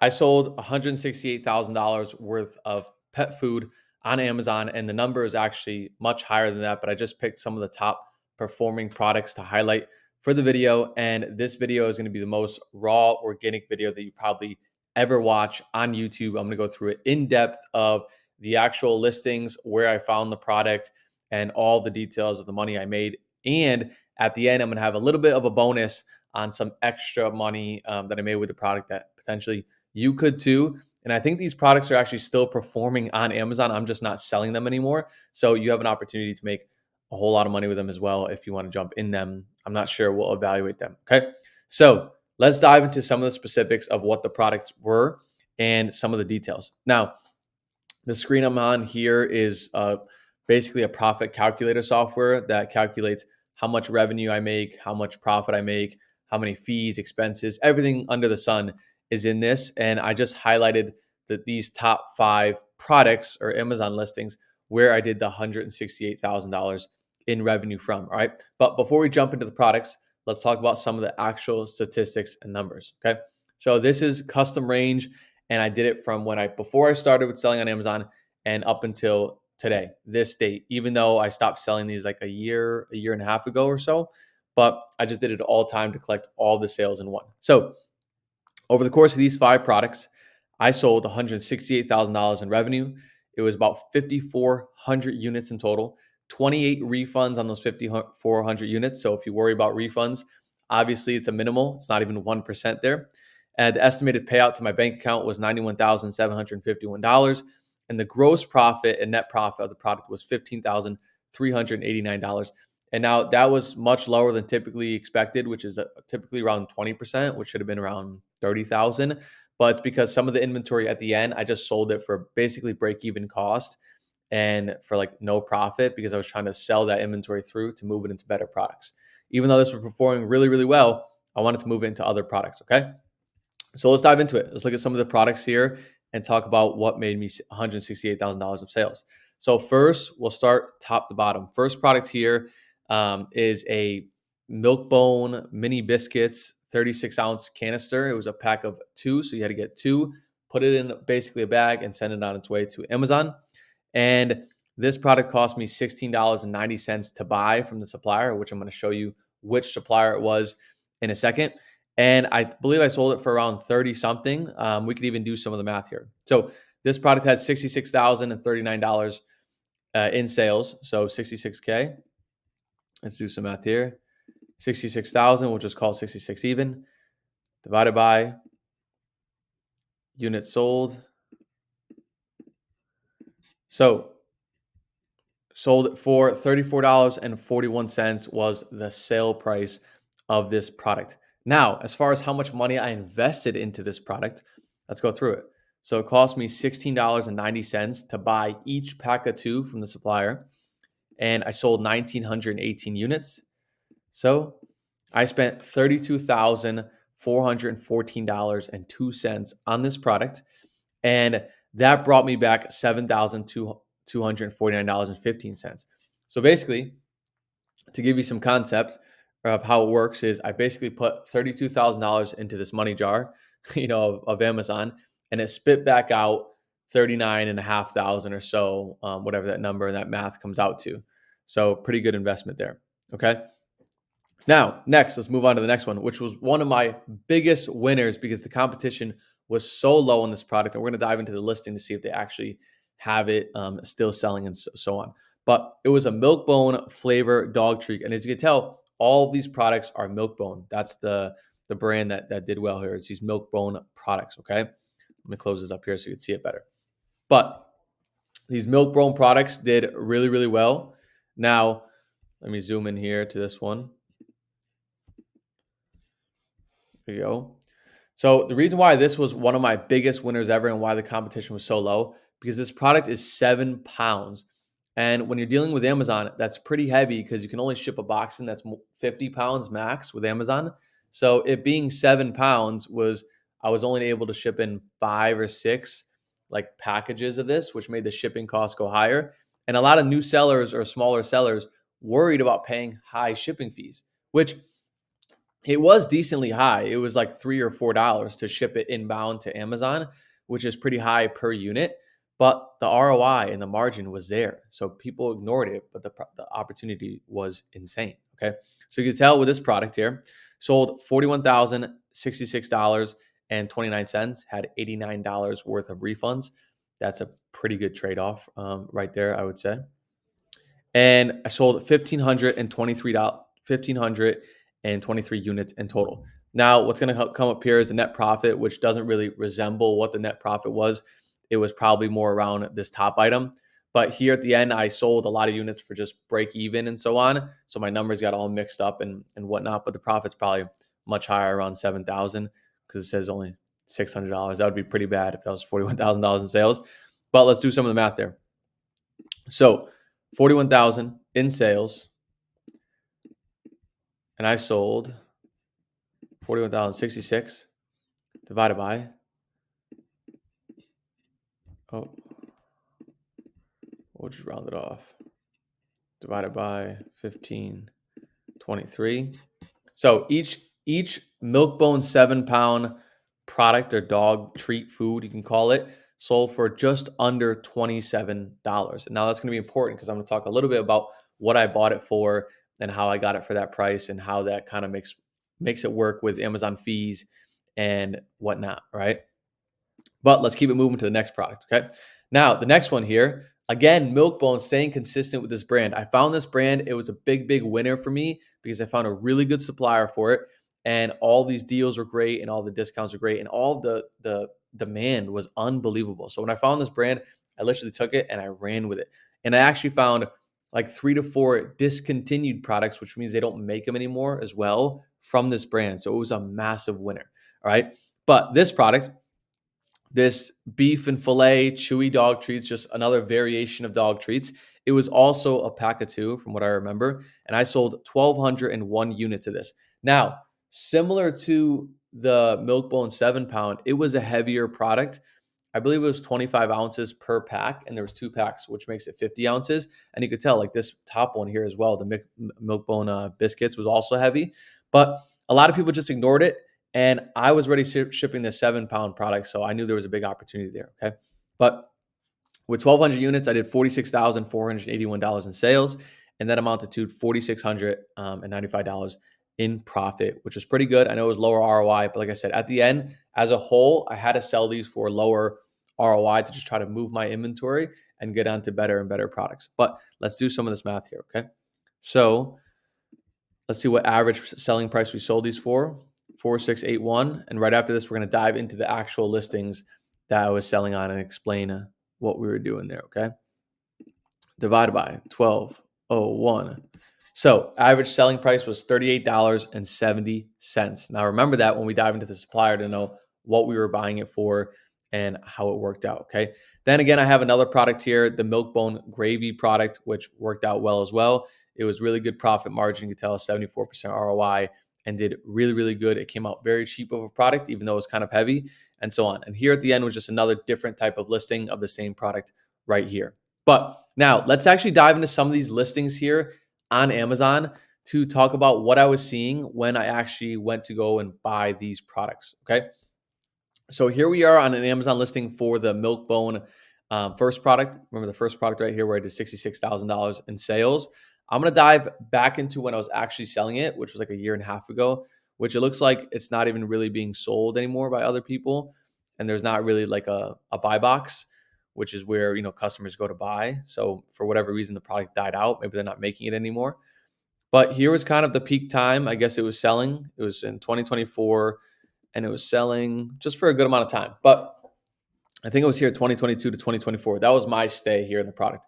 I sold $168,000 worth of pet food on Amazon, and the number is actually much higher than that, but I just picked some of the top performing products to highlight for the video. And this video is going to be the most raw, organic video that you probably ever watch on YouTube. I'm going to go through it in depth of the actual listings, where I found the product, and all the details of the money I made. And at the end, I'm going to have a little bit of a bonus on some extra money that I made with the product that potentially you could too. And I think these products are actually still performing on Amazon. I'm just not selling them anymore. So you have an opportunity to make a whole lot of money with them as well if you want to jump in them. I'm not sure. We'll evaluate them. Okay. So let's dive into some of the specifics of what the products were and some of the details. Now, the screen I'm on here is basically a profit calculator software that calculates how much revenue I make, how much profit I make, how many fees, expenses, everything under the sun is in this. And I just highlighted that these top 5 products or Amazon listings where I did the $168,000 in revenue from. All right. But before we jump into the products, let's talk about some of the actual statistics and numbers. Okay. So this is custom range, and I did it from before I started with selling on Amazon and up until today, this date, even though I stopped selling these like a year and a half ago or so. But I just did it all time to collect all the sales in one. So over the course of these 5 products, I sold $168,000 in revenue. It was about 5,400 units in total, 28 refunds on those 5,400 units. So if you worry about refunds, obviously it's a minimal. It's not even 1% there. And the estimated payout to my bank account was $91,751. And the gross profit and net profit of the product was $15,389. And now that was much lower than typically expected, which is typically around 20%, which should have been around 30,000. But it's because some of the inventory at the end, I just sold it for basically break even cost and for like no profit, because I was trying to sell that inventory through to move it into better products. Even though this was performing really, really well, I wanted to move it into other products. Okay. So let's dive into it. Let's look at some of the products here and talk about what made me $168,000 of sales. So first, we'll start top to bottom. First product here is a Milk-Bone mini biscuits 36-ounce canister. It was a pack of 2, so you had to get 2, put it in basically a bag, and send it on its way to Amazon. And this product cost me $16.90 to buy from the supplier, which I'm going to show you which supplier it was in a second. And I believe I sold it for around 30 something. We could even do some of the math here. So this product had $66,039 in sales. So 66K. Let's do some math here. 66,000, we'll just call it 66 even, divided by units sold. So sold for $34.41 was the sale price of this product. Now, as far as how much money I invested into this product, let's go through it. So it cost me $16.90 to buy each pack of 2 from the supplier, and I sold 1,918 units. So I spent $32,414.02 on this product, and that brought me back $7,249.15. So basically, to give you some concept of how it works, is I basically put $32,000 into this money jar, of Amazon, and it spit back out 39,500 or so, whatever that number and that math comes out to. So pretty good investment there. Okay. Now, next, let's move on to the next one, which was one of my biggest winners because the competition was so low on this product. And we're going to dive into the listing to see if they actually have it still selling and so on. But it was a Milk-Bone flavor dog treat. And as you can tell, all of these products are Milk-Bone. That's the brand that did well here. It's these Milk-Bone products, okay? Let me close this up here so you can see it better. But these Milk-Bone products did really, really well. Now, let me zoom in here to this one. There you go. So the reason why this was one of my biggest winners ever and why the competition was so low, because this product is 7 pounds. And when you're dealing with Amazon, that's pretty heavy because you can only ship a box in that's 50 pounds max with Amazon. So it being 7 pounds I was only able to ship in 5 or 6 like packages of this, which made the shipping costs go higher. And a lot of new sellers or smaller sellers worried about paying high shipping fees, which it was decently high. It was like $3 or $4 to ship it inbound to Amazon, which is pretty high per unit. But the ROI and the margin was there. So people ignored it, but the opportunity was insane. Okay. So you can tell with this product here, sold $41,066.29, had $89 worth of refunds. That's a pretty good trade off right there, I would say. And I sold 1,523 units in total. Now, what's going to come up here is the net profit, which doesn't really resemble what the net profit was. It was probably more around this top item. But here at the end, I sold a lot of units for just break even and so on. So my numbers got all mixed up and whatnot. But the profit's probably much higher, around 7,000, because it says only $600. That would be pretty bad if that was $41,000 in sales. But let's do some of the math there. So 41,000 in sales, and I sold 41,066 divided by, oh, we'll just round it off, divided by 1523. So each Milk-Bone 7-pound product or dog treat food, you can call it, sold for just under $27. And now that's going to be important because I'm going to talk a little bit about what I bought it for and how I got it for that price and how that kind of makes it work with Amazon fees and whatnot, right? But let's keep it moving to the next product, okay? Now, the next one here, again, Milk-Bone, staying consistent with this brand. I found this brand. It was a big winner for me because I found a really good supplier for it. And all these deals were great and all the discounts were great and all the demand was unbelievable. So when I found this brand, I literally took it and I ran with it. And I actually found like 3 to 4 discontinued products, which means they don't make them anymore as well, from this brand. So it was a massive winner. All right. But this product, this beef and filet chewy dog treats, just another variation of dog treats. It was also a pack of 2 from what I remember. And I sold 1,201 units of this. Now, similar to the Milk-Bone 7-pound, it was a heavier product. I believe it was 25 ounces per pack, and there was 2 packs, which makes it 50 ounces. And you could tell, like this top one here as well, the Milk-Bone biscuits was also heavy. But a lot of people just ignored it. And I was already shipping the 7-pound product, so I knew there was a big opportunity there. Okay. But with 1,200 units, I did $46,481 in sales, and that amounted to $4,695 in profit, which was pretty good. I know it was lower ROI, but like I said, at the end, as a whole, I had to sell these for lower ROI to just try to move my inventory and get onto better and better products. But let's do some of this math here. Okay. So let's see what average selling price we sold these for. 4,681. And right after this, we're going to dive into the actual listings that I was selling on and explain what we were doing there. Okay. Divided by 1,201. So average selling price was $38.70. Now remember that when we dive into the supplier to know what we were buying it for and how it worked out. Okay. Then again, I have another product here, the Milk-Bone gravy product, which worked out well as well. It was really good profit margin. You could tell 74% ROI and did really good. It came out very cheap of a product, even though it was kind of heavy and so on. And here at the end was just another different type of listing of the same product right here. But now let's actually dive into some of these listings here on Amazon to talk about what I was seeing when I actually went to go and buy these products. Okay. So here we are on an Amazon listing for the Milk-Bone first product. Remember the first product right here where I did $66,000 in sales. I'm going to dive back into when I was actually selling it, which was like a year and a half ago, which it looks like it's not even really being sold anymore by other people. And there's not really like a buy box, which is where, customers go to buy. So for whatever reason, the product died out. Maybe they're not making it anymore. But here was kind of the peak time. I guess it was selling. It was in 2024 and it was selling just for a good amount of time. But I think it was here 2022 to 2024. That was my stay here in the product.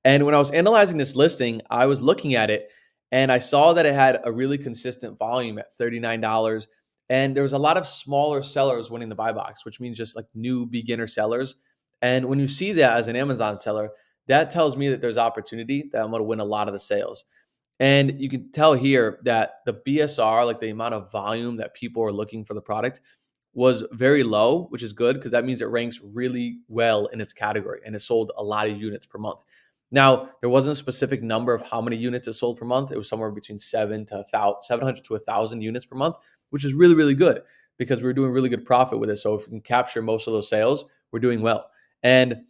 And when I was analyzing this listing, I was looking at it and I saw that it had a really consistent volume at $39. And there was a lot of smaller sellers winning the buy box, which means just like new beginner sellers. And when you see that as an Amazon seller, that tells me that there's opportunity that I'm going to win a lot of the sales. And you can tell here that the BSR, like the amount of volume that people are looking for the product, was very low, which is good because that means it ranks really well in its category and it sold a lot of units per month. Now, there wasn't a specific number of how many units it sold per month. It was somewhere between 700 to 1,000 units per month, which is really, really good because we're doing really good profit with it. So if we can capture most of those sales, we're doing well. And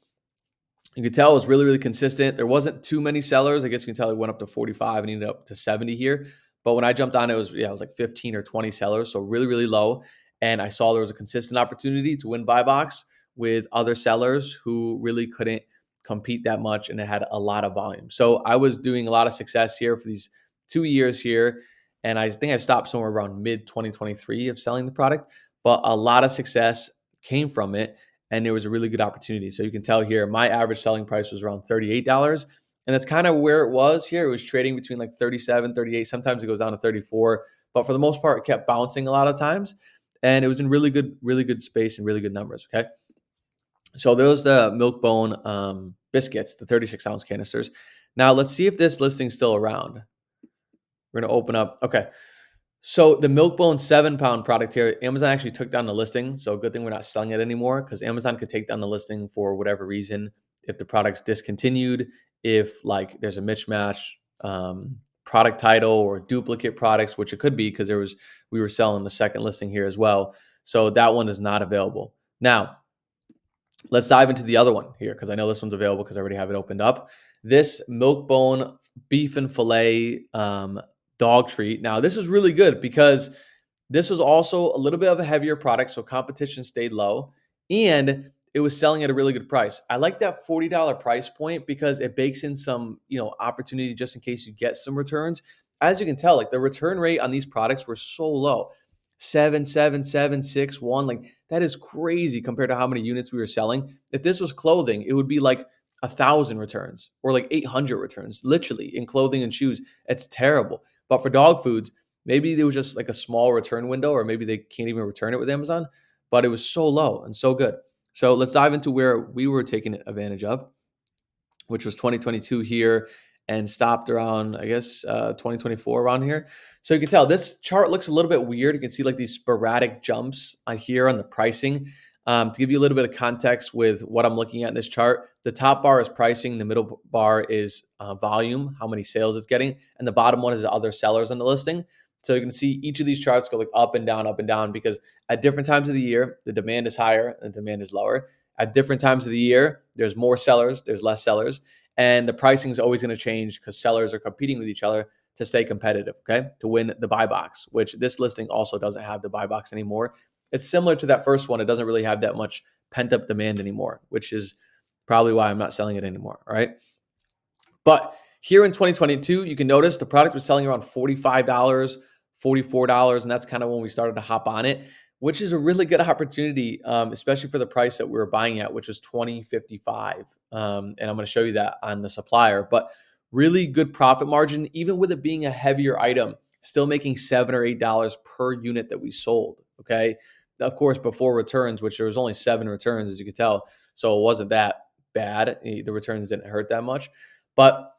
you could tell it was really, really consistent. There wasn't too many sellers. I guess you can tell it went up to 45 and ended up to 70 here. But when I jumped on, it was like 15 or 20 sellers. So really, really low. And I saw there was a consistent opportunity to win buy box with other sellers who really couldn't compete that much. And it had a lot of volume. So I was doing a lot of success here for these 2 years here. And I think I stopped somewhere around mid 2023 of selling the product, but a lot of success came from it and it was a really good opportunity. So you can tell here, my average selling price was around $38. And that's kind of where it was here. It was trading between like 37, 38. Sometimes it goes down to 34. But for the most part, it kept bouncing a lot of times. And it was in really good space and really good numbers. Okay. So those the Milk-Bone biscuits, the 36-ounce canisters. Now let's see if this listing's still around. We're going to open up. Okay. So the Milk-Bone 7-pound product here, Amazon actually took down the listing. So good thing we're not selling it anymore because Amazon could take down the listing for whatever reason. If the product's discontinued, if like there's a mismatch product title or duplicate products, which it could be because we were selling the second listing here as well. So that one is not available. Now, let's dive into the other one here because I know this one's available because I already have it opened up. This Milk-Bone beef and filet dog treat. Now, this is really good because this was also a little bit of a heavier product, so competition stayed low, and it was selling at a really good price. I like that $40 price point because it bakes in some, opportunity just in case you get some returns. As you can tell, like the return rate on these products were so low. 7, 7, 7, 6, 1. Like that is crazy compared to how many units we were selling. If this was clothing, it would be like 1,000 returns or like 800 returns, literally in clothing and shoes. It's terrible. But for dog foods, maybe there was just like a small return window, or maybe they can't even return it with Amazon, but it was so low and so good. So let's dive into where we were taking advantage of, which was 2022 here and stopped around, I guess, 2024 around here. So you can tell this chart looks a little bit weird. You can see like these sporadic jumps here on the pricing. To give you a little bit of context with what I'm looking at in this chart, the top bar is pricing, the middle bar is volume, how many sales it's getting, and the bottom one is the other sellers on the listing. So you can see each of these charts go like up and down because at different times of the year, the demand is higher and the demand is lower. At different times of the year, there's more sellers, there's less sellers, and the pricing is always going to change because sellers are competing with each other to stay competitive, okay, to win the buy box, which this listing also doesn't have the buy box anymore. It's similar to that first one. It doesn't really have that much pent up demand anymore, which is probably why I'm not selling it anymore. All right. But here in 2022, you can notice the product was selling around $45, $44. And that's kind of when we started to hop on it, which is a really good opportunity, especially for the price that we were buying at, which was $20.55. And I'm going to show you that on the supplier, but really good profit margin, even with it being a heavier item, still making $7 or $8 per unit that we sold. Okay. Of course, before returns, which there was only 7 returns, as you could tell. So it wasn't that bad. The returns didn't hurt that much, but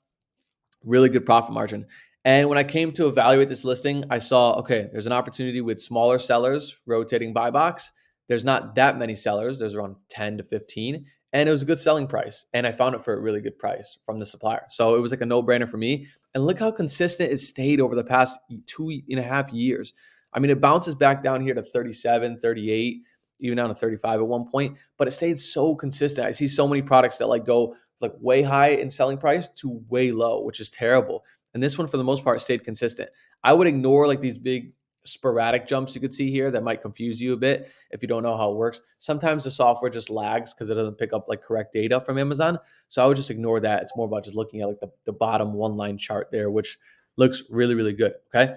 really good profit margin. And when I came to evaluate this listing, I saw, okay, there's an opportunity with smaller sellers rotating buy box. There's not that many sellers. There's around 10 to 15. And it was a good selling price. And I found it for a really good price from the supplier. So it was like a no-brainer for me. And look how consistent it stayed over the past 2.5 years. I mean, it bounces back down here to 37, 38, even down to 35 at one point, but it stayed so consistent. I see so many products that like go like way high in selling price to way low, which is terrible. And this one, for the most part, stayed consistent. I would ignore like these big sporadic jumps you could see here that might confuse you a bit if you don't know how it works. Sometimes the software just lags because it doesn't pick up like correct data from Amazon. So I would just ignore that. It's more about just looking at like the bottom one line chart there, which looks really, really good. Okay.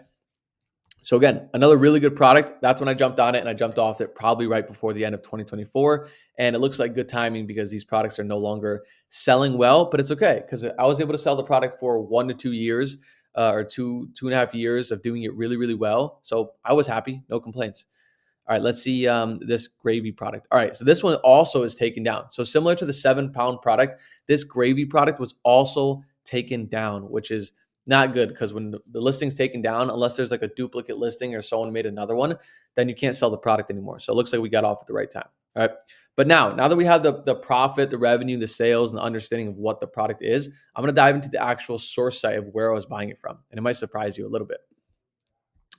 So again, another really good product. That's when I jumped on it and I jumped off it probably right before the end of 2024. And it looks like good timing because these products are no longer selling well, but it's okay because I was able to sell the product for 1 to 2 years or 2.5 years of doing it really, really well. So I was happy, no complaints. All right, let's see this gravy product. All right, so this one also is taken down. So similar to the 7-pound product, this gravy product was also taken down, which is not good because when the listing's taken down, unless there's like a duplicate listing or someone made another one, then you can't sell the product anymore. So it looks like we got off at the right time. All right. But now that we have the profit, the revenue, the sales, and the understanding of what the product is, I'm going to dive into the actual source site of where I was buying it from. And it might surprise you a little bit.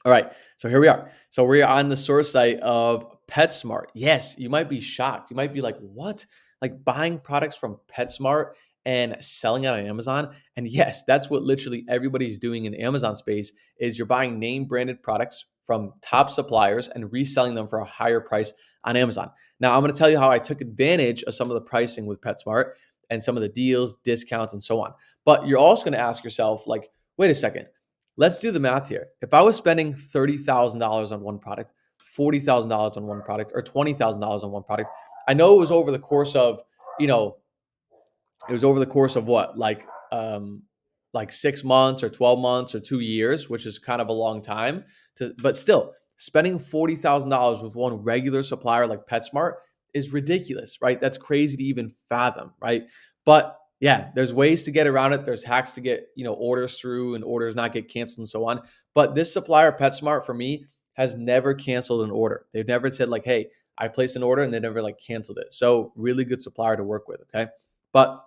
All right, so here we are. So we're on the source site of PetSmart. Yes, you might be shocked. You might be like, what? Like buying products from PetSmart and selling it on Amazon? And yes, that's what literally everybody's doing in the Amazon space is you're buying name branded products from top suppliers and reselling them for a higher price on Amazon. Now, I'm going to tell you how I took advantage of some of the pricing with PetSmart and some of the deals, discounts, and so on. But you're also going to ask yourself, like, wait a second. Let's do the math here. If I was spending $30,000 on one product, $40,000 on one product, or $20,000 on one product, I know it was over the course of, you know, it was over the course of what, like 6 months or 12 months or 2 years, which is kind of a long time. But still, spending $40,000 with one regular supplier like PetSmart is ridiculous, right? That's crazy to even fathom, right? But yeah, there's ways to get around it. There's hacks to get orders through and orders not get canceled and so on. But this supplier, PetSmart, for me, has never canceled an order. They've never said like, "Hey, I placed an order," and they never like canceled it. So really good supplier to work with. Okay, but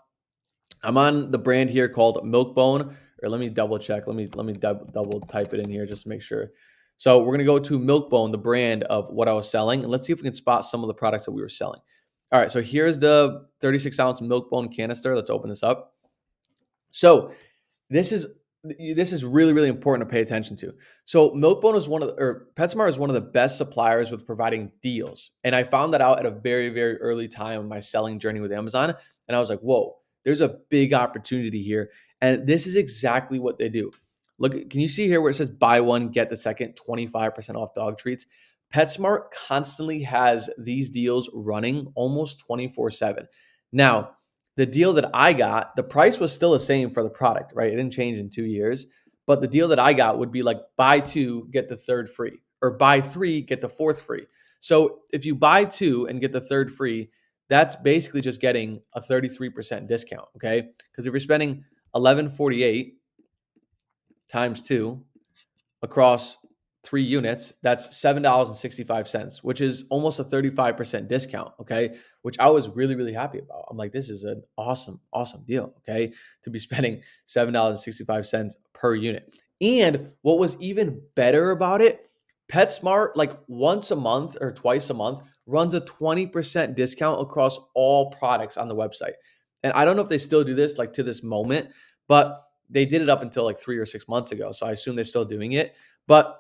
I'm on the brand here called Milkbone, or let me double check. Let me double type it in here just to make sure. So we're gonna go to Milkbone, the brand of what I was selling, and let's see if we can spot some of the products that we were selling. All right, so here's the 36-ounce Milkbone canister. Let's open this up. So this is really really important to pay attention to. So Milkbone is PetSmart is one of the best suppliers with providing deals, and I found that out at a very very early time in my selling journey with Amazon, and I was like, whoa, there's a big opportunity here, and this is exactly what they do. Look, can you see here where it says buy one get the second 25% off dog treats? PetSmart constantly has these deals running almost 24/7. Now, the deal that I got, the price was still the same for the product, right? It didn't change in 2 years. But the deal that I got would be like buy two, get the third free, or buy three, get the fourth free. So if you buy two and get the third free, that's basically just getting a 33% discount, okay? Because if you're spending 1148 times two across 3 units, that's $7.65, which is almost a 35% discount. Okay. Which I was really, really happy about. I'm like, this is an awesome, awesome deal. Okay. To be spending $7.65 per unit. And what was even better about it, PetSmart, like once a month or twice a month, runs a 20% discount across all products on the website. And I don't know if they still do this like to this moment, but they did it up until like 3 or 6 months ago. So I assume they're still doing it. But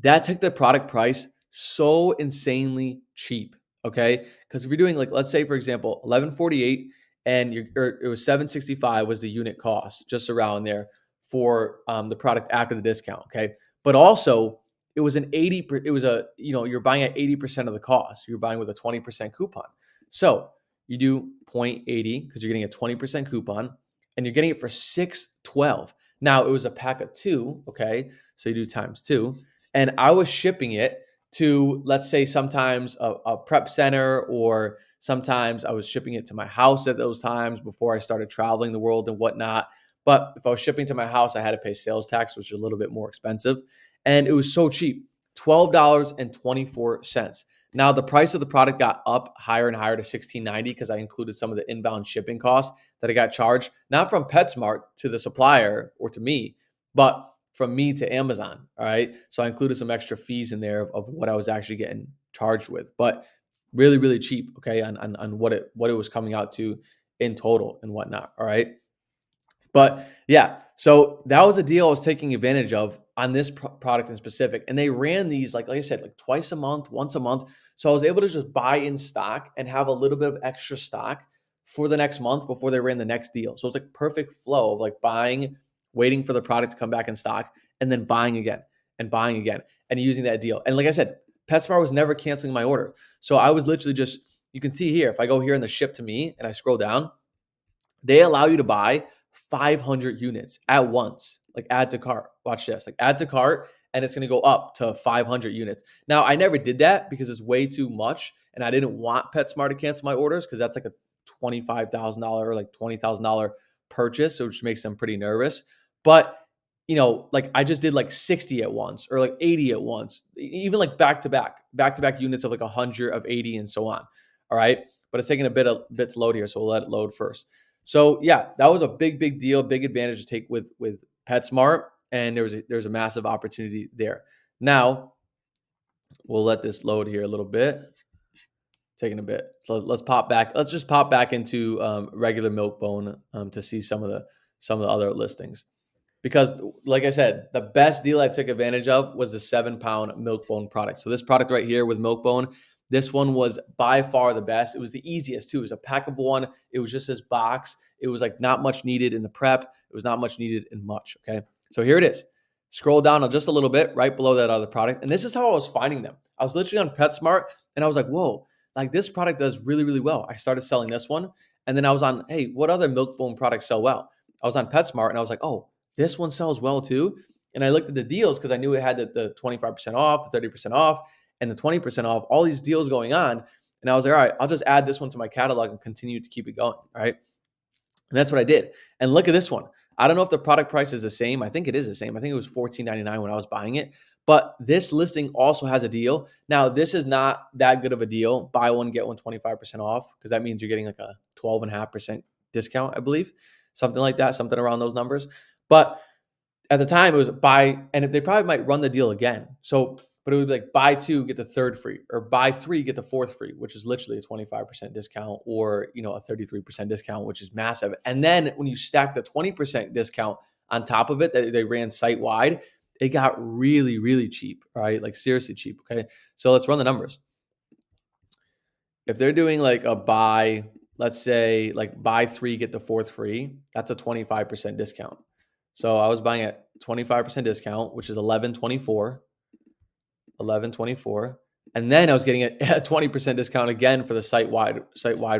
that took the product price so insanely cheap. Okay. Because if you're doing like, let's say, for example, 1148 and it was 765 was the unit cost, just around there for the product after the discount. Okay. But also, it was you're buying at 80% of the cost. You're buying with a 20% coupon. So you do 0.80 because you're getting a 20% coupon and you're getting it for 612. Now it was a pack of two. Okay. So you do times two. And I was shipping it to, let's say, sometimes a prep center, or sometimes I was shipping it to my house at those times before I started traveling the world and whatnot. But if I was shipping to my house, I had to pay sales tax, which is a little bit more expensive. And it was so cheap, $12.24. Now, the price of the product got up higher and higher to $16.90 because I included some of the inbound shipping costs that I got charged, not from PetSmart to the supplier or to me, but from me to Amazon. All right. So I included some extra fees in there of what I was actually getting charged with, but really, really cheap. Okay. On what it was coming out to in total and whatnot. All right. But yeah, so that was a deal I was taking advantage of on this product in specific. And they ran these, like I said, like twice a month, once a month. So I was able to just buy in stock and have a little bit of extra stock for the next month before they ran the next deal. So it's like perfect flow of like buying, waiting for the product to come back in stock, and then buying again and using that deal. And like I said, PetSmart was never canceling my order. So I was literally just, you can see here, if I go here in the ship to me and I scroll down, they allow you to buy 500 units at once, like add to cart. Watch this, like add to cart, and it's going to go up to 500 units. Now, I never did that because it's way too much, and I didn't want PetSmart to cancel my orders because that's like a $25,000 or like $20,000 purchase, which makes them pretty nervous. But like I just did like 60 at once or like 80 at once, even like back to back units of like 100 of 80 and so on. All right. But it's taking a bit to load here. So we'll let it load first. So yeah, that was a big deal, big advantage to take with PetSmart. And there's a massive opportunity there. Now we'll let this load here a little bit. Taking a bit. So let's pop back. Let's just pop back into regular Milkbone to see some of the other listings. Because, like I said, the best deal I took advantage of was the 7-pound Milkbone product. So this product right here with Milkbone, this one was by far the best. It was the easiest too. It was a pack of one. It was just this box. It was like not much needed in the prep. It was not much needed in much. Okay, so here it is. Scroll down just a little bit, right below that other product, and this is how I was finding them. I was literally on PetSmart, and I was like, "Whoa, like this product does really well." I started selling this one, and then I was on, "Hey, what other Milkbone products sell well?" I was on PetSmart, and I was like, "Oh, this one sells well too." And I looked at the deals because I knew it had the 25% off, the 30% off, and the 20% off, all these deals going on. And I was like, all right, I'll just add this one to my catalog and continue to keep it going. All right. And that's what I did. And look at this one. I don't know if the product price is the same. I think it is the same. I think it was $14.99 when I was buying it. But this listing also has a deal. Now, this is not that good of a deal. Buy one, get one 25% off, because that means you're getting like a 12.5% discount, I believe. Something like that, something around those numbers. But at the time, it was buy, and they probably might run the deal again. So, but it would be like buy two, get the third free, or buy three, get the fourth free, which is literally a 25% discount, or a 33% discount, which is massive. And then when you stack the 20% discount on top of it that they ran site wide, it got really cheap, right? Like seriously cheap. Okay. So let's run the numbers. If they're doing like a buy, let's say like buy three, get the fourth free, that's a 25% discount. So I was buying at 25% discount, which is 1124. And then I was getting a 20% discount again for the site wide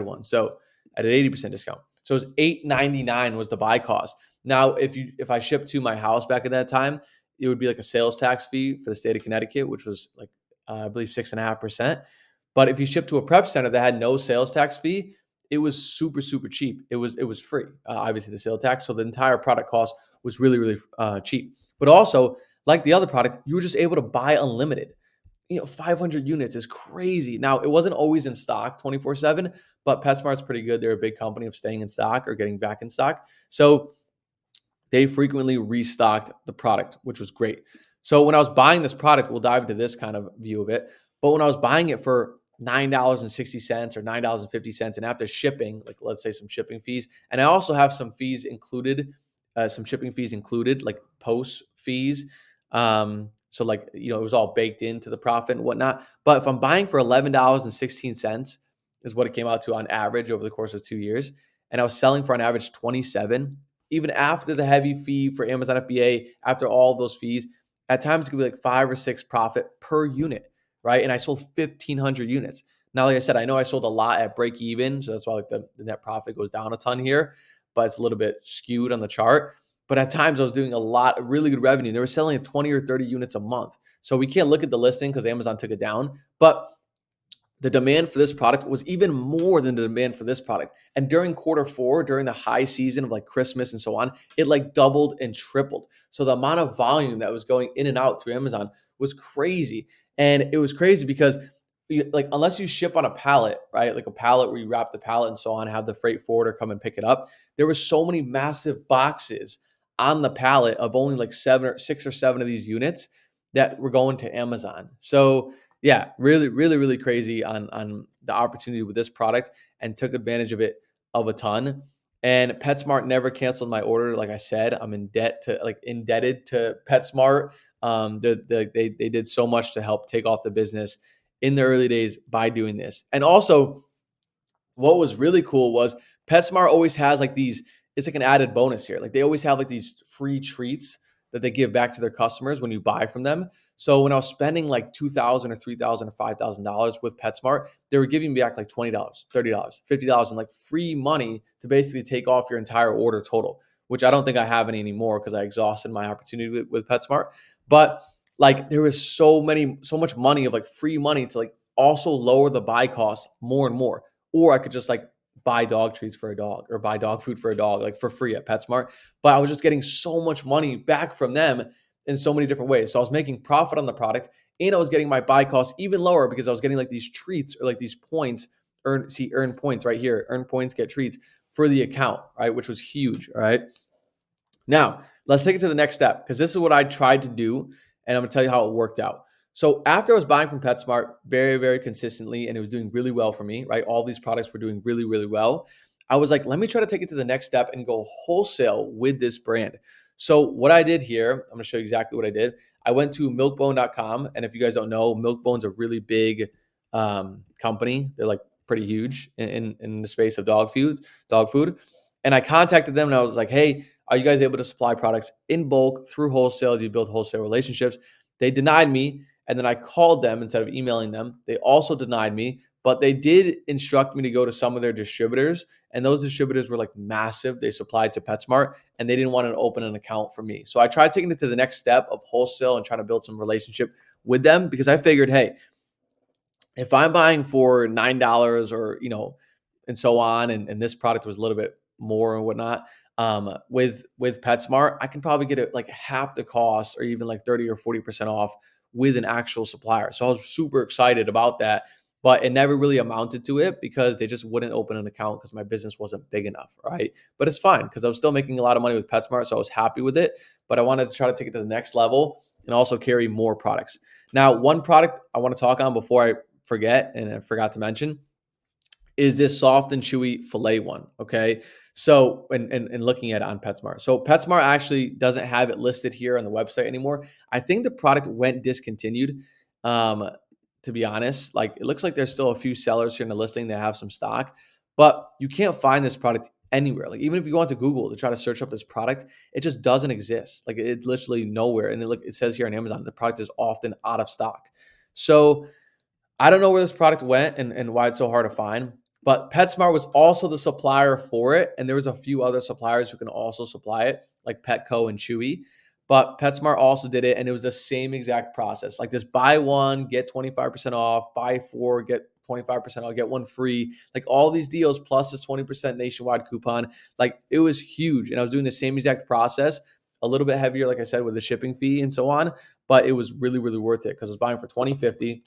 one. So at an 80% discount. So it was $8.99 was the buy cost. Now, if I shipped to my house back at that time, it would be like a sales tax fee for the state of Connecticut, which was like I believe 6.5%. But if you ship to a prep center that had no sales tax fee, it was super cheap. It was free, obviously the sales tax. So the entire product cost was really cheap. But also, like the other product, you were just able to buy unlimited. 500 units is crazy. Now, it wasn't always in stock 24/7, but PetSmart's pretty good. They're a big company of staying in stock or getting back in stock. So they frequently restocked the product, which was great. So when I was buying this product, we'll dive into this kind of view of it. But when I was buying it for $9.60 or $9.50, and after shipping, like let's say some shipping fees, and I also have some fees included, some shipping fees included, like post fees. So like, it was all baked into the profit and whatnot. But if I'm buying for $11.16 is what it came out to on average over the course of 2 years, and I was selling for an average 27, even after the heavy fee for Amazon FBA, after all of those fees, at times it could be like 5 or 6 profit per unit, right? And I sold 1,500 units. Now, like I said, I know I sold a lot at break even, so that's why like the net profit goes down a ton here, but it's a little bit skewed on the chart. But at times I was doing a lot of really good revenue. They were selling at 20 or 30 units a month. So we can't look at the listing because Amazon took it down. But the demand for this product was even more than the demand for this product. And during Q4, during the high season of like Christmas and so on, it like doubled and tripled. So the amount of volume that was going in and out through Amazon was crazy. And it was crazy because like unless you ship on a pallet, right? Like a pallet where you wrap the pallet and so on, have the freight forwarder come and pick it up. There were so many massive boxes on the pallet of only like 6 or 7 of these units that were going to Amazon. So yeah, really crazy on the opportunity with this product, and took advantage of it of a ton. And PetSmart never canceled my order. Like I said, I'm indebted to PetSmart. They did so much to help take off the business in the early days by doing this. And also, what was really cool was PetSmart always has like these, it's like an added bonus here. Like they always have like these free treats that they give back to their customers when you buy from them. So when I was spending like $2,000 or $3,000 or $5,000 with PetSmart, they were giving me back like $20, $30, $50 and like free money to basically take off your entire order total, which I don't think I have any anymore because I exhausted my opportunity with PetSmart. But like there was so much money of like free money to like also lower the buy cost more and more. Or I could just like buy dog treats for a dog or buy dog food for a dog, like for free at PetSmart. But I was just getting so much money back from them in so many different ways. So I was making profit on the product and I was getting my buy costs even lower because I was getting like these treats or like these points, earn points right here, earn points, get treats for the account, right? Which was huge. All right. Now, let's take it to the next step because this is what I tried to do, and I'm gonna tell you how it worked out. So after I was buying from PetSmart very, very consistently, and it was doing really well for me, right? All these products were doing really, really well. I was like, let me try to take it to the next step and go wholesale with this brand. So what I did here, I'm gonna show you exactly what I did. I went to milkbone.com, and if you guys don't know, Milkbone's a really big company. They're like pretty huge in the space of dog food. And I contacted them and I was like, hey, are you guys able to supply products in bulk through wholesale? Do you build wholesale relationships? They denied me. And then I called them instead of emailing them. They also denied me, but they did instruct me to go to some of their distributors. And those distributors were like massive. They supplied to PetSmart and they didn't want to open an account for me. So I tried taking it to the next step of wholesale and trying to build some relationship with them because I figured, hey, if I'm buying for $9 or, and so on, and this product was a little bit more and whatnot, with PetSmart, I can probably get it like half the cost or even like 30 or 40% off with an actual supplier. So I was super excited about that, but it never really amounted to it because they just wouldn't open an account because my business wasn't big enough, right? But it's fine because I was still making a lot of money with PetSmart, so I was happy with it. But I wanted to try to take it to the next level and also carry more products. Now, one product I want to talk on before I forget, and I forgot to mention, is this soft and chewy filet one. Okay. So, and looking at it on PetSmart. So, PetSmart actually doesn't have it listed here on the website anymore. I think the product went discontinued. Um, to be honest, like it looks like there's still a few sellers here in the listing that have some stock, but you can't find this product anywhere. Like, even if you go onto Google to try to search up this product, it just doesn't exist. Like, it's literally nowhere. And it says here on Amazon, the product is often out of stock. So, I don't know where this product went and why it's so hard to find, but PetSmart was also the supplier for it. And there was a few other suppliers who can also supply it, like Petco and Chewy. But PetSmart also did it, and it was the same exact process. Like this buy one, get 25% off, buy four, get 25% off, get one free. Like all these deals plus this 20% nationwide coupon. Like it was huge. And I was doing the same exact process, a little bit heavier, like I said, with the shipping fee and so on. But it was really, really worth it because I was buying for $20.50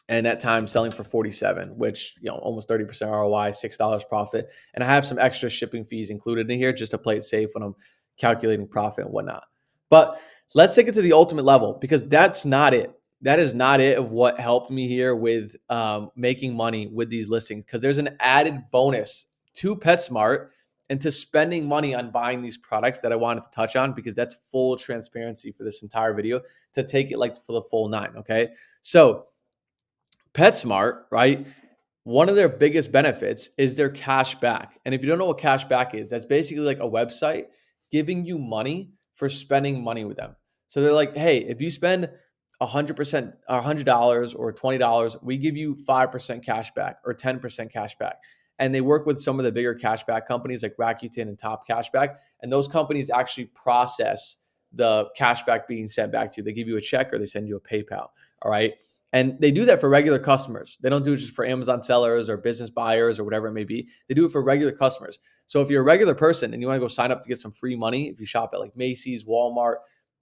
and at times selling for 47, which, almost 30% ROI, $6 profit. And I have some extra shipping fees included in here just to play it safe when I'm calculating profit and whatnot. But let's take it to the ultimate level because that's not it. That is not it of what helped me here with making money with these listings, because there's an added bonus to PetSmart and to spending money on buying these products that I wanted to touch on, because that's full transparency for this entire video to take it like for the full nine. Okay. So PetSmart, right? One of their biggest benefits is their cash back. And if you don't know what cash back is, that's basically like a website giving you money for spending money with them. So they're like, hey, if you spend 100% or $100 or $20, we give you 5% cash back or 10% cash back. And they work with some of the bigger cashback companies like Rakuten and Top Cashback. And those companies actually process the cashback being sent back to you. They give you a check or they send you a PayPal. All right. And they do that for regular customers. They don't do it just for Amazon sellers or business buyers or whatever it may be. They do it for regular customers. So if you're a regular person and you want to go sign up to get some free money, if you shop at like Macy's, Walmart,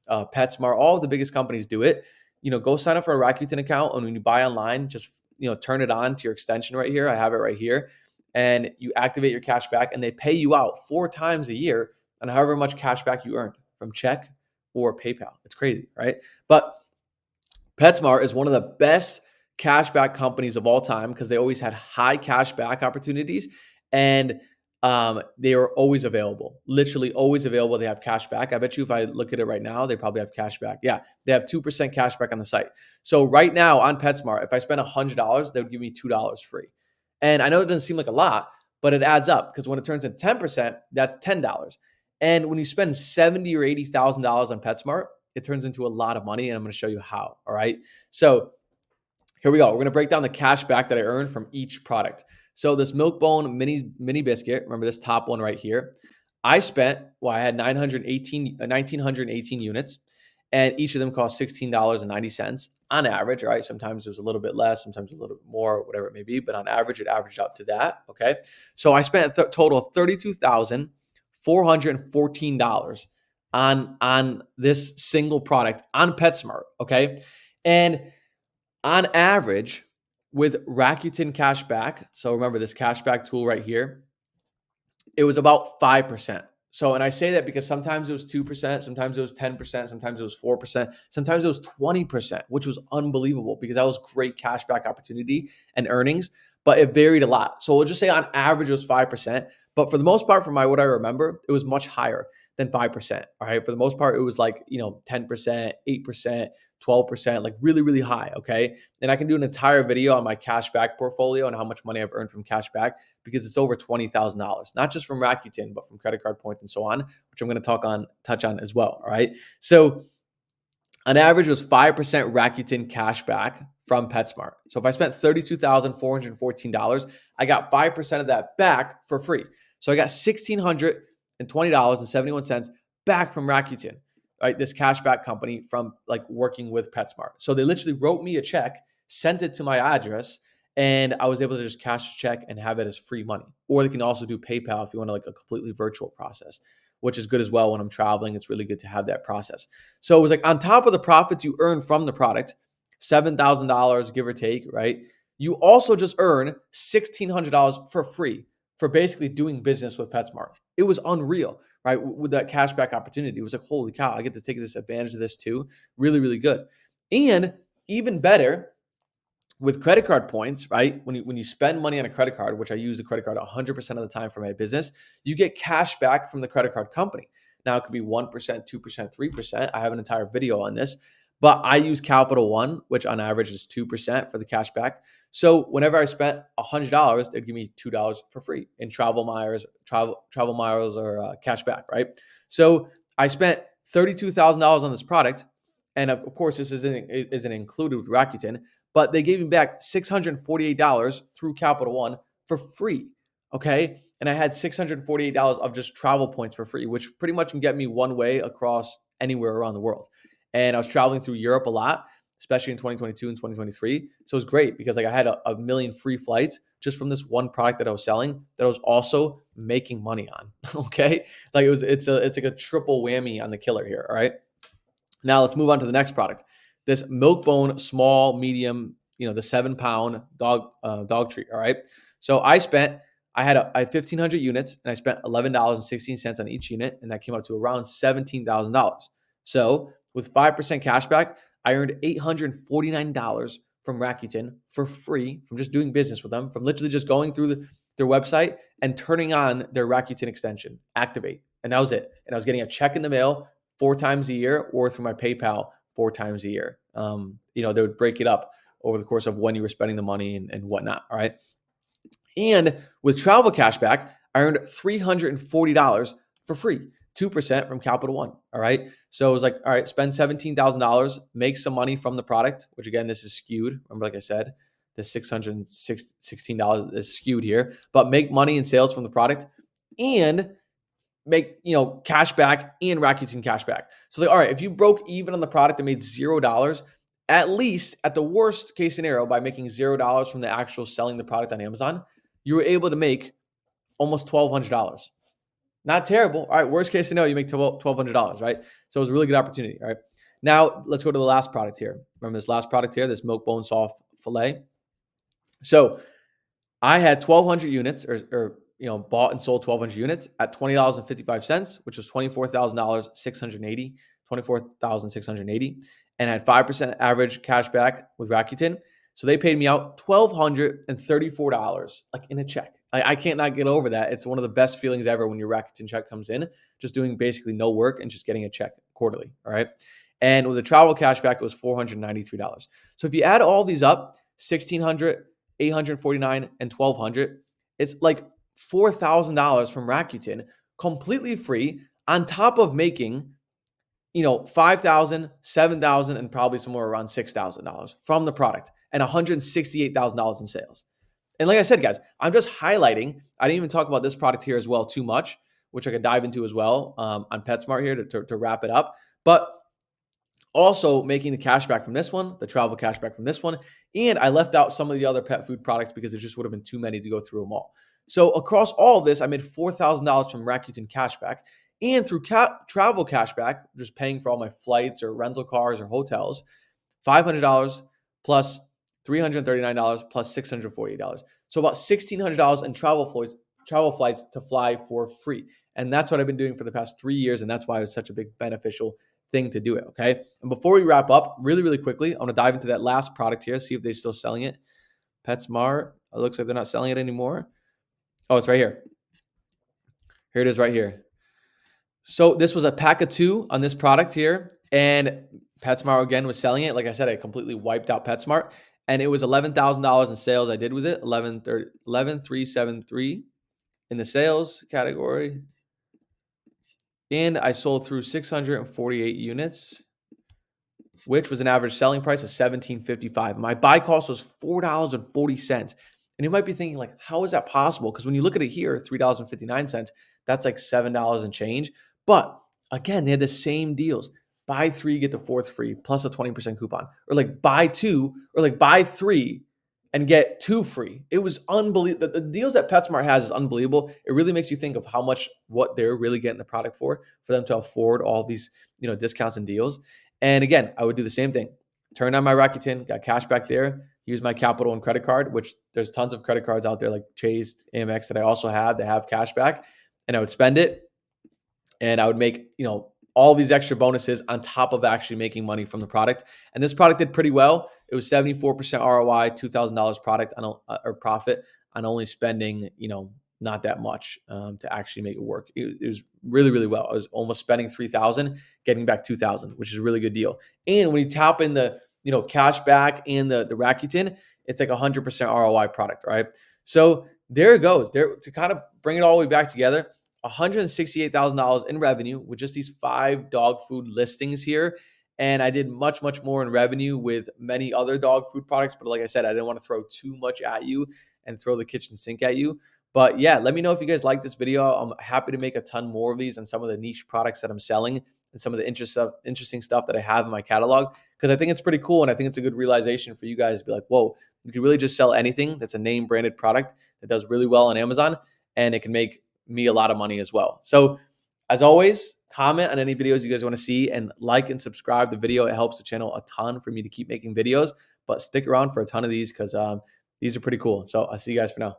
PetSmart, all of the biggest companies do it. Go sign up for a Rakuten account, and when you buy online, just turn it on to your extension right here. I have it right here, and you activate your cash back, and they pay you out 4 times a year on however much cash back you earned from check or PayPal. It's crazy, right? But PetSmart is one of the best cashback companies of all time because they always had high cashback opportunities, and they are always available, literally always available. They have cashback. I bet you if I look at it right now, they probably have cashback. Yeah, they have 2% cashback on the site. So right now on PetSmart, if I spend $100, they would give me $2 free. And I know it doesn't seem like a lot, but it adds up because when it turns into 10%, that's $10. And when you spend $70,000 or $80,000 on PetSmart, it turns into a lot of money, and I'm going to show you how. All right. So here we go. We're going to break down the cash back that I earned from each product. So this Milkbone mini biscuit, remember this top one right here, I had 1,918 units, and each of them cost $16.90 on average, right? Sometimes it was a little bit less, sometimes a little bit more, whatever it may be, but on average, it averaged out to that, okay? So I spent a total of $32,414 on this single product on PetSmart, okay? And on average, with Rakuten Cashback, so remember this cashback tool right here, it was about 5%. So, and I say that because sometimes it was 2%, sometimes it was 10%, sometimes it was 4%, sometimes it was 20%, which was unbelievable because that was great cashback opportunity and earnings, but it varied a lot. So we'll just say on average it was 5%, but for the most part, from what I remember, it was much higher than 5%. All right. For the most part, it was like, 10%, 8%, 12%, like really, really high. Okay. And I can do an entire video on my cashback portfolio and how much money I've earned from cashback because it's over $20,000, not just from Rakuten, but from credit card points and so on, which I'm going to touch on as well. All right. So on average, it was 5% Rakuten cashback from PetSmart. So if I spent $32,414, I got 5% of that back for free. So I got $1,620.71 back from Rakuten, right? This cashback company from like working with PetSmart. So they literally wrote me a check, sent it to my address, and I was able to just cash a check and have it as free money. Or they can also do PayPal if you want like a completely virtual process, which is good as well when I'm traveling. It's really good to have that process. So it was like on top of the profits you earn from the product, $7,000, give or take, right? You also just earn $1,600 for free for basically doing business with PetSmart. It was unreal, right? With that cashback opportunity. It was like, holy cow, I get to take this advantage of this too. Really, really good. And even better, with credit card points, right? When you spend money on a credit card, which I use the credit card 100% of the time for my business, you get cash back from the credit card company. Now it could be 1%, 2%, 3%. I have an entire video on this, but I use Capital One, which on average is 2% for the cash back. So whenever I spent $100, they'd give me $2 for free in travel miles or cash back, right? So I spent $32,000 on this product, and of course this isn't included with Rakuten, but they gave me back $648 through Capital One for free. Okay. And I had $648 of just travel points for free, which pretty much can get me one way across anywhere around the world. And I was traveling through Europe a lot, especially in 2022 and 2023. So it was great because like I had a million free flights just from this one product that I was selling that I was also making money on. Okay. Like it's like a triple whammy on the killer here. All right. Now let's move on to the next product. This Milk-Bone small, medium, the 7-pound dog treat. All right. So I had 1,500 units and I spent $11.16 on each unit, and that came up to around $17,000. So with 5% cash back, I earned $849 from Rakuten for free from just doing business with them, from literally just going through their website and turning on their Rakuten extension, Activate. And that was it. And I was getting a check in the mail 4 times a year or through my PayPal 4 times a year. They would break it up over the course of when you were spending the money and whatnot. All right. And with travel cashback, I earned $340 for free, 2% from Capital One. All right. So it was like, all right, spend $17,000, make some money from the product, which again, this is skewed. Remember, like I said, the $616 is skewed here, but make money in sales from the product and make, cash back and Rakuten cash back. So like, all right, if you broke even on the product and made $0, at least at the worst case scenario, by making $0 from the actual selling the product on Amazon, you were able to make almost $1,200. Not terrible. All right, worst case scenario, you make $1,200, right? So it was a really good opportunity. All right. Now let's go to the last product here. Remember this last product here, this Milk-Bone soft fillet. So I had 1,200 units or bought and sold 1,200 units at $20.55, which was $24,680, and had 5% average cash back with Rakuten. So they paid me out $1,234, like in a check. I can't not get over that. It's one of the best feelings ever when your Rakuten check comes in, just doing basically no work and just getting a check quarterly. All right. And with the travel cash back, it was $493. So if you add all these up, 1,600, 849, and 1,200, it's like $4,000 from Rakuten completely free on top of making, $5,000, $7,000, and probably somewhere around $6,000 from the product and $168,000 in sales. And like I said, guys, I'm just highlighting. I didn't even talk about this product here as well too much, which I could dive into as well on PetSmart here to wrap it up. But Also making the cash back from this one, the travel cash back from this one. And I left out some of the other pet food products because there just would have been too many to go through them all. So across all of this, I made $4,000 from Rakuten cashback and through travel cashback, just paying for all my flights or rental cars or hotels, $500 plus $339 plus $648. So about $1,600 in travel flights to fly for free. And that's what I've been doing for the past 3 years. And that's why it was such a big beneficial thing to do it. Okay. And before we wrap up, really, really quickly, I want to dive into that last product here, see if they're still selling it. PetSmart. It looks like they're not selling it anymore. Oh, it's right here. Here it is right here. So this was a pack of 2 on this product here. And PetSmart again was selling it. Like I said, I completely wiped out PetSmart. And it was $11,000 in sales I did with it. 11,373 in the sales category. And I sold through 648 units, which was an average selling price of $17.55. My buy cost was $4.40. And you might be thinking, like, how is that possible? Because when you look at it here, $3.59, that's like $7 and change. But again, they had the same deals. Buy 3, get the 4th free, plus a 20% coupon. Or like buy 2, or like buy 3 and get 2 free. It was unbelievable. The deals that PetSmart has is unbelievable. It really makes you think of how much what they're really getting the product for them to afford all these, discounts and deals. And again, I would do the same thing. Turn on my Rakuten, got cash back there, use my capital and credit card, which there's tons of credit cards out there like Chase, Amex that I also have that have cash back. And I would spend it and I would make, all these extra bonuses on top of actually making money from the product. And this product did pretty well. It was 74% ROI, $2,000 product on or profit on only spending, not that much to actually make it work. It was really, really well. I was almost spending 3,000, getting back 2,000, which is a really good deal. And when you tap in the, cash back and the Rakuten, it's like 100% ROI product, right? So there it goes. There to kind of bring it all the way back together. $168,000 in revenue with just these 5 dog food listings here. And I did much, much more in revenue with many other dog food products. But like I said, I didn't want to throw too much at you and throw the kitchen sink at you. But yeah, let me know if you guys like this video. I'm happy to make a ton more of these on some of the niche products that I'm selling and some of the interesting stuff that I have in my catalog, because I think it's pretty cool. And I think it's a good realization for you guys to be like, whoa, you can really just sell anything that's a name branded product that does really well on Amazon, and it can make me a lot of money as well. So as always, comment on any videos you guys want to see and like and subscribe the video. It helps the channel a ton for me to keep making videos, but stick around for a ton of these because these are pretty cool. So I'll see you guys for now.